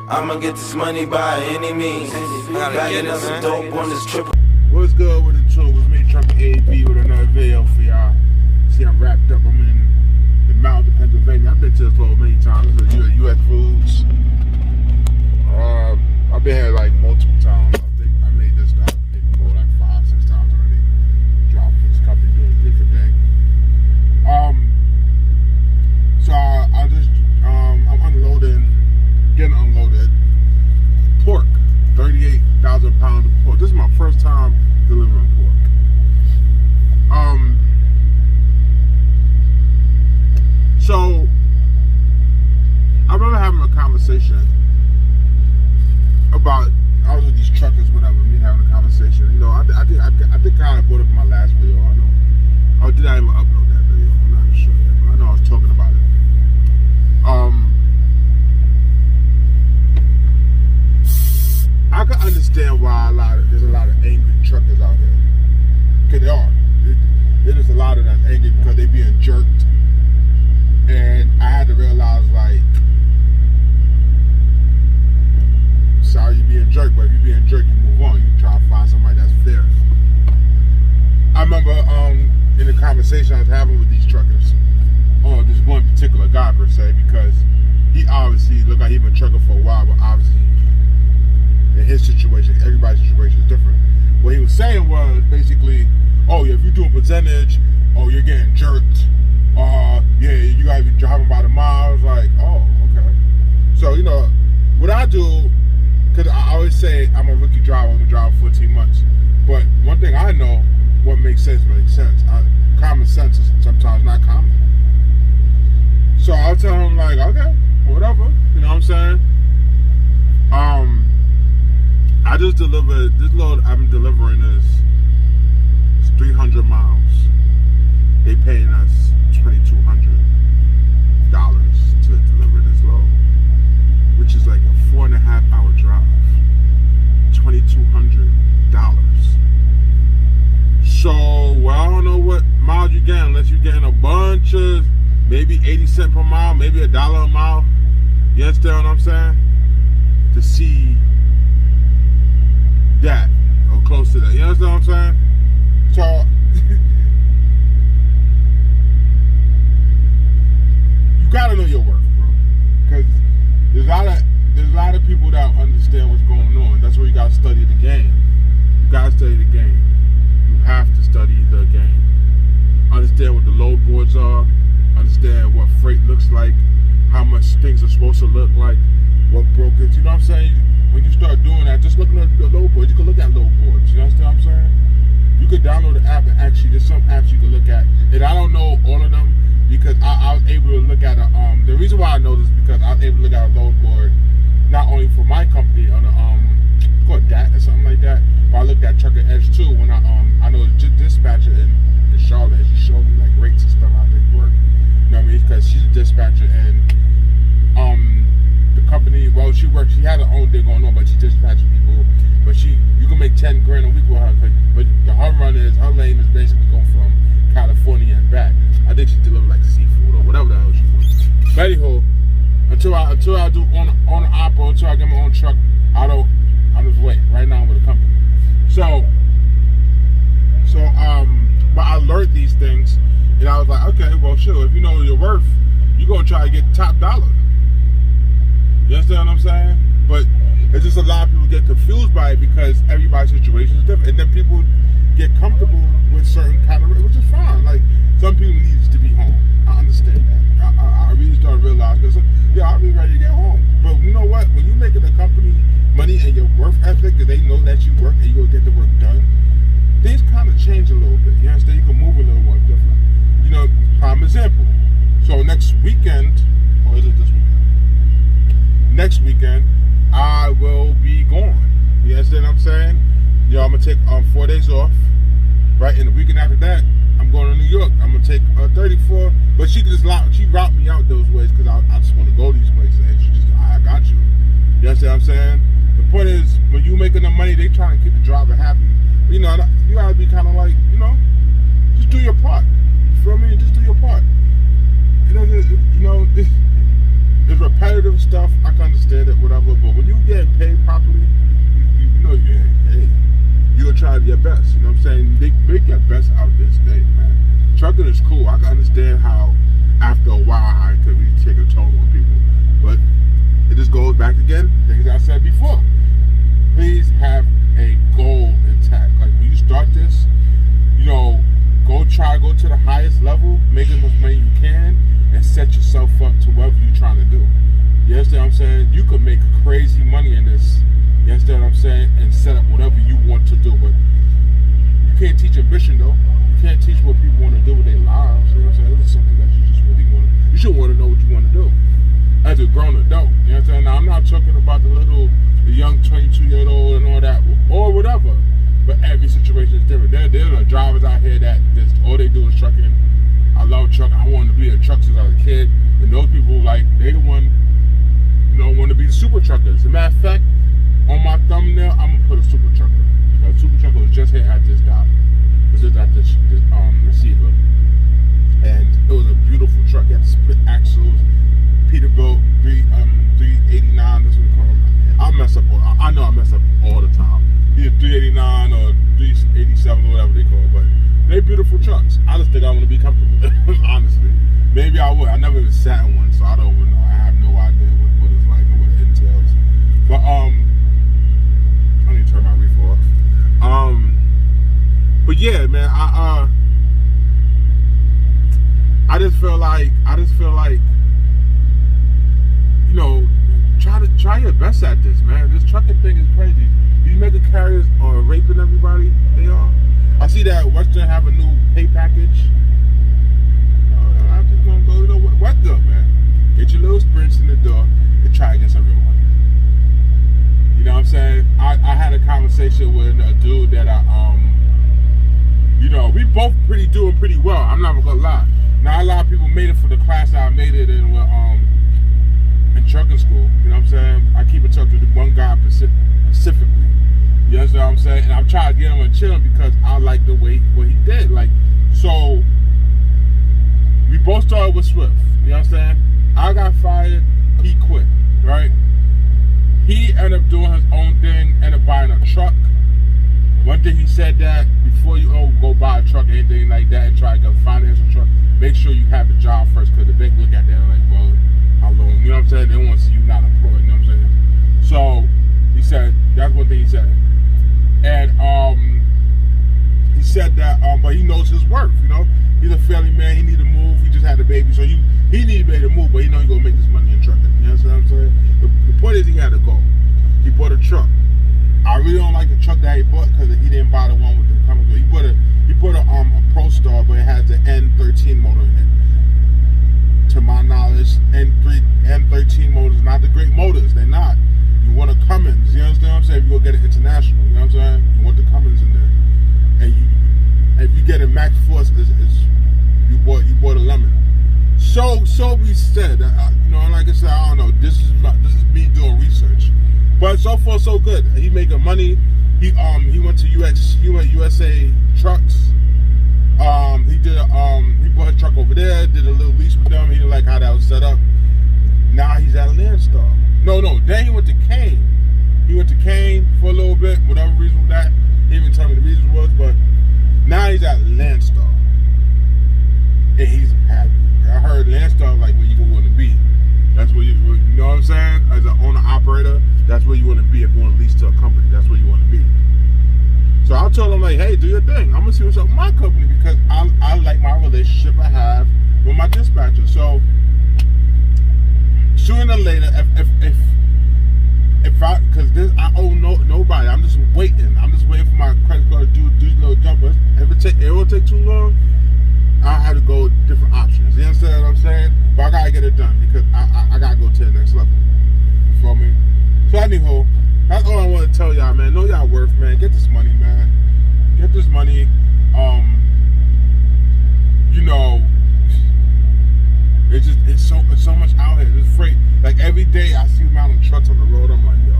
I'ma get this money by any means. Bagging up some dope on this trip. What's good with the truth? It's me, Trucker AB, with another video for y'all. See, I'm wrapped up. I'm in the mountains of Pennsylvania. I've been to this place many times. This is U.S. Foods. I've been here like multiple times. I think I made this stop maybe more like 5-6 times already. Driving for this company doing a different thing. So I just I'm unloading, getting unloaded pork, 38,000 pounds of pork. This is my first time delivering pork. So I remember having a conversation about, I was with these truckers, whatever, me having a conversation. You know, I think I kind of brought up in my last video. I know. Oh, did I even upload that video? I'm not sure yet, but I know I was talking about it. I can understand why there's a lot of angry truckers out here. Because they are. There's a lot of that's angry because they being jerked. And I had to realize, like, sorry you're being jerked, but if you're being jerked, you move on. You try to find somebody that's fair. I remember in the conversation I was having with these truckers, this one particular guy per se, because he obviously looked like he'd been trucking for a while, but obviously in his situation, everybody's situation is different. What he was saying was basically, oh yeah, if you're doing percentage, oh you're getting jerked, yeah, you gotta be driving by the miles, like, oh, okay. So, you know, what I do, because I always say I'm a rookie driver, I've been driving 14 months, but one thing I know, what makes sense makes sense. Common sense is sometimes not common. So I'll tell him, like, okay, whatever, you know what I'm saying? I just delivered, this load I'm delivering is 300 miles. They paying us $2,200 to deliver this load, which is like a 4.5-hour drive. $2,200. So, well, I don't know what miles you get unless you're getting a bunch of, maybe 80 cents per mile, maybe $1 a mile. You understand what I'm saying? To see that, or close to that. You understand what I'm saying? So, you gotta know your worth, bro. Because there's a lot of people that understand what's going on. That's where you gotta study the game. You gotta study the game. You have to study the game. Understand what the load boards are. Understand what freight looks like. How much things are supposed to look like. What brokers. You know what I'm saying? When you start doing that, just looking at the load boards, you can look at load boards. You understand what I'm saying? You could download the app and actually, there's some apps you can look at. And I don't know all of them because I was able to look at the reason why I know this is because I was able to look at a load board not only for my company on a called DAT or something like that, but I looked at Trucker Edge too when I know the dispatcher in Charlotte, and she showed me like rates and stuff how they work. You know what I mean? Because she's a dispatcher and the company, well, she had her own thing going on, but she dispatches people. But you can make 10 grand a week with her. But her lane is basically going from California and back. I think she delivers like seafood or whatever the hell she does. But anyhow, until I do on the opera, until I get my own truck, I'm just waiting. Right now I'm with a company. But I learned these things, and I was like, okay, well, sure. If you know your worth, you're gonna try to get top dollar. You understand what I'm saying? But it's just a lot of people get confused by it because everybody's situation is different, and then people get comfortable with certain kind of, which is fine. Like some people need to be home. I understand that. I really started to realize because I'll be ready to get home. But you know what? When you're making a company money and your work ethic, because they know that you work and you gonna get the work done, things kind of change a little bit. You understand? You can move a little more different. You know, prime example. So next weekend, or is it this weekend? Next weekend, I will be gone. You understand what I'm saying? You know, I'm gonna take 4 days off, right? And the weekend after that, I'm going to New York. I'm gonna take 34, but she route me out those ways because I just want to go these places. And she just, I got you. You understand what I'm saying? The point is, when you making the money, they trying to keep the driver happy. But, you know, you gotta be kind of like, you know, just do your part. You feel me? Just do your part. You know, it's repetitive competitive stuff, I can understand it, whatever. But when you get paid properly, you know, hey, you gonna try your best. You know what I'm saying? Make your best out of this day, man. Trucking is cool. I can understand how after a while I could really take a toll on people, but it just goes back again, things I said before. Please have a goal intact. Like when you start this, you know, go to the highest level, make as much money you can, and set yourself up to whatever you're trying to do. You understand what I'm saying? You could make crazy money in this. You understand what I'm saying? And set up whatever you want to do. But you can't teach ambition though. You can't teach what people want to do with their lives. You know what I'm saying? This is something that you just really want to. You should want to know what you want to do as a grown adult. You know what I'm saying? Now I'm not talking about the young 22-year-old and all that, or whatever. But every situation is different. There are drivers out here that just all they do is trucking. I love trucking. I wanted to be a truck since I was a kid. And those people, like, they the one, you know, want to be the super truckers. As a matter of fact, on my thumbnail, I'm gonna put a super trucker. A super trucker was just here at this dock. It was just at this receiver, and it was a beautiful truck. It had split axles, Peterbilt 389. That's what we call them. I know I mess up all the time. Either 389 or 387 or whatever they call it, but they're beautiful trucks. I just think I want to be comfortable. Honestly, maybe I would. I never even sat in one, so I don't even know. I have no idea what it's like or what it entails. But I need to turn my reefer off. But yeah, man, I just feel like, you know, try your best at this, man. This trucking thing is crazy. These mega carriers are raping everybody. They are. I see that Western have a new pay package. I just want to go to what good, man. Get your little sprints in the door and try to get some real money. You know what I'm saying? I had a conversation with a dude that you know, we both doing pretty well. I'm not gonna lie. Not a lot of people made it for the class that I made it in in trucking school. You know what I'm saying? I keep in touch with one guy specifically. You know what I'm saying? And I'm trying to get him a chill because I like the way what he did. Like, so we both started with Swift. You know what I'm saying? I got fired, he quit, right? He ended up doing his own thing, ended up buying a truck. One thing he said that before you go buy a truck or anything like that and try to go finance a truck, make sure you have a job first, because the bank look at that like, well, how long? You know what I'm saying? They want to see you not employed. You know what I'm saying? So he said that's one thing he said, and he said that, but he knows his worth. You know, he's a family man. He need to move. He just had a baby, so he needed to move, but he know he gonna make this money in trucking. You know what I'm saying? The point is he had to go. He bought a truck. I really don't like the truck that he bought because he didn't buy the one with the coming. He bought a Pro Star, but it has the N13 motor in it. To my knowledge, N13 motors not the great motors. They're not. You want a Cummins. You understand what I'm saying? If you go get an International, you know what I'm saying? You want the Cummins in there. And if you get a Max Force, you bought a Lemon. So we said, you know, like I said, I don't know. This is me doing research. But so far so good. He making money. He went to USA Trucks. He bought a truck over there, did a little lease with them. He didn't like how that was set up. Now he's at Landstar. No, then he went to Kane. He went to Kane for a little bit, whatever reason was that. He didn't even tell me the reason was, but now he's at Landstar. And he's happy. I heard Landstar like where you want to be. That's where you know what I'm saying? As an owner-operator, that's where you want to be. If you want to lease to a company, that's where you want to be. So I told him, like, hey, do your thing. I'm going to see what's up with my company because I like my relationship I have with my dispatcher. So sooner or later, if I owe nobody. I'm just waiting. For my credit card to do these little jumpers. It won't take too long. I have to go different options. You understand what I'm saying? But I gotta get it done because I gotta go to the next level. You feel me? So anyhow, that's all I want to tell y'all, man. Know y'all worth, man. Get this money, man. Get this money. You know, it's so much out here. There's freight. Like every day I see amount of trucks on the road. I'm like, yo,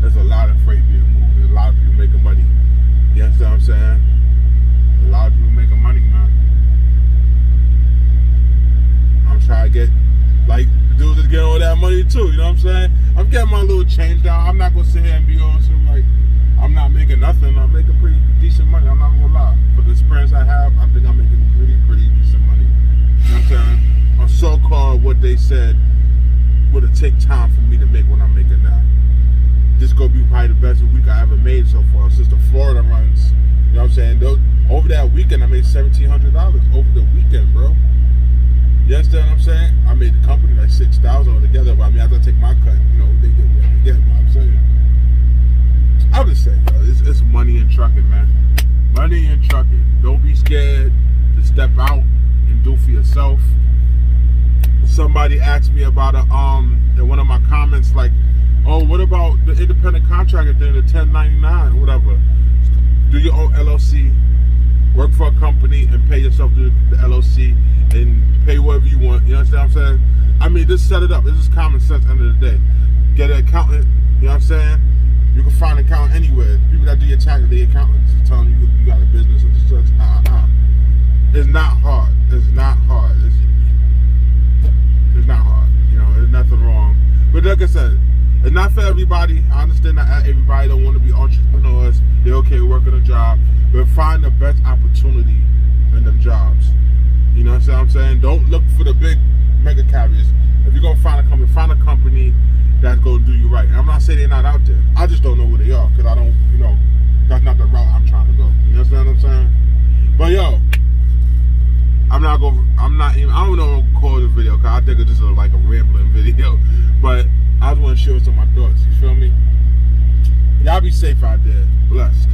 there's a lot of freight being moved. There's a lot of people making money. You understand what I'm saying? A lot of people making money, man. I'm trying to get, like, dudes that get all that money too, you know what what I'm saying? I'm getting my little change down. I'm not gonna sit here and be on some like I'm not making nothing. I'm making pretty decent money. I'm not gonna lie. For the experience I have, I think I'm making pretty decent money. You know what I'm saying? On so-called what they said would it take time for me to make what I'm making now. This gonna be probably the best week I ever made so far since the Florida runs. You know what I'm saying? Over that weekend, I made $1,700 over the weekend, bro. You understand what I'm saying? I made the company like $6,000 altogether, but I mean, after I take my cut, you know, they get what they get. What I'm saying, I'll just say, yo, it's money in trucking, man. Money in trucking. Don't be scared to step out and do for yourself. Somebody asked me about in one of my comments, like, oh, what about the independent contractor thing, the 1099 or whatever? Do your own LLC, work for a company, and pay yourself through the LLC and pay whatever you want. You understand what I'm saying? I mean, just set it up. This is common sense at the end of the day. Get an accountant. You know what I'm saying? You can find an accountant anywhere. People that do your taxes, they accountants. Telling you you got a business and such. It's not hard. It's not hard. It's not hard. You know, there's nothing wrong. But like I said, it's not for everybody. I understand that everybody don't want to be entrepreneurs. They're okay with working a job. But find the best opportunity in them jobs. You know what I'm saying? Don't look for the big mega carriers. If you're going to find a company that's going to do you right. And I'm not saying they're not out there. I just don't know who they are because I don't, you know, that's not the route I'm trying to go. You understand what I'm saying? But yo, I don't know what to call this video because I think it's just like a rambling video. But I just want to share some of my thoughts. You feel me? Y'all be safe out there. Blessed.